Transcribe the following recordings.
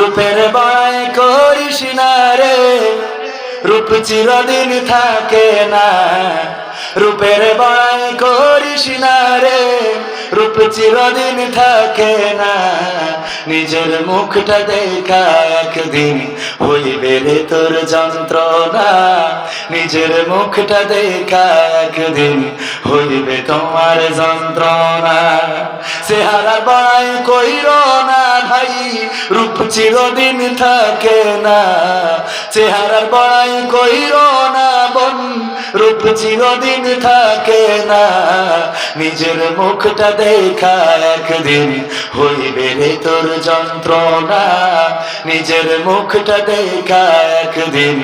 রূপের বড়াই করিস না রে, রূপ চিরদিন থাকে না। রূপের বড়াই করিস না রে, রূপ চিরদিন থাকে না। নিজের মুখটা দেখা একদিন হইবে রে তোর যন্ত্রণা। নিজের মুখটা দেখা একদিন হইবে তোমার যন্ত্রণা। চেহারার বড়াই কইর না ভাই, রূপ চিরদিন থাকে না। চেহারার বড়াই কইর না বোন, রূপ চিরদিন থাকে না। নিজের মুখটা দেখা একদিন হইবে রে তোর যন্ত্রণা। নিজের মুখটা দেখা একদিন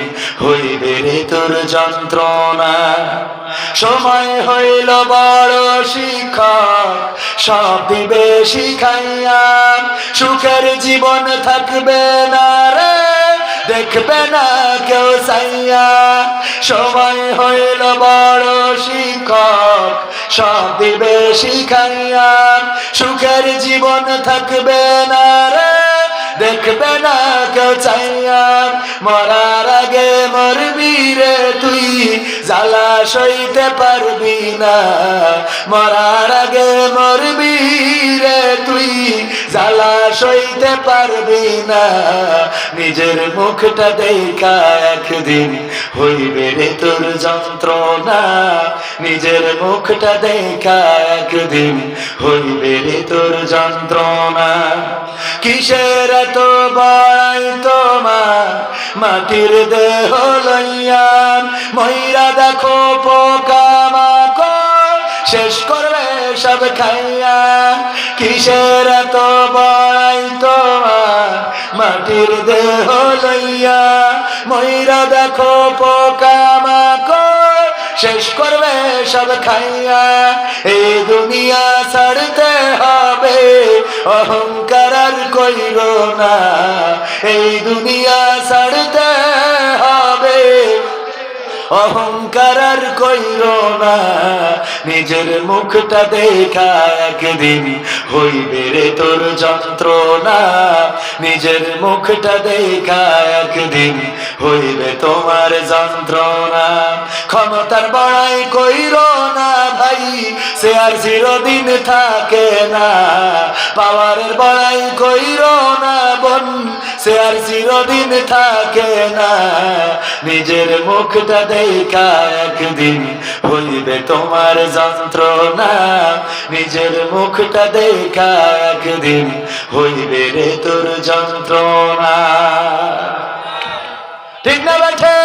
হইবে রে তোর যন্ত্রণা। সময় হইল বড় শিক্ষক, সব দিবে শিখাইয়া। সুখের জীবন থাকবে না রে, দেখবে না কেউ চাইয়া। সময় হইল বড় শিক্ষক, সব দিবে শিখাইয়া। সুখের জীবন থাকবে না রে, দেখবে না কেউ চাইয়া। মরার আগে মরবি রে তুই, জ্বালা সইতে পারবি না। মরার আগে মরবি রে তুই, জ্বালা সইতে পারবি না। নিজের মুখটা দেখা একদিন হইবে রে তোর যন্ত্রণা। নিজের মুখটা দেখা একদিন হইবে রে তোর যন্ত্রণা। কিসের এত বড়াই তোমার মাটির দেহ লইয়া? ময়রা দেখো পোকামাকড় শেষ করবে সব খাইয়া। কিসের এত বড়াই তোমার মাটির দেহ লইয়া? ময়রা দেখো পোকামাকড় শেষ করবে সব খাইয়া। এই দুনিয়া ছাড়তে হবে, অহংকার আর কইর না। এই দুনিয়া ছাড়তে হবে, অহংকার আর কইর না। নিজের মুখটা দেখা একদিন হইবে রে তোর যন্ত্রণা। নিজের মুখটা দেখা একদিন হইবে তোমার যন্ত্রণা। ক্ষমতার বড়াই কইর না ভাই, সে আর চিরদিন থাকে না। পাওয়ারের বড়াই কইর না বোন, সে আর চিরদিন থাকে না। নিজের মুখটা দেখা একদিন হইবে তোমার যন্ত্রণা। নিজের মুখটা দেখা একদিন হইবে রে তোর যন্ত্রণা। ঠিক না বেঠে?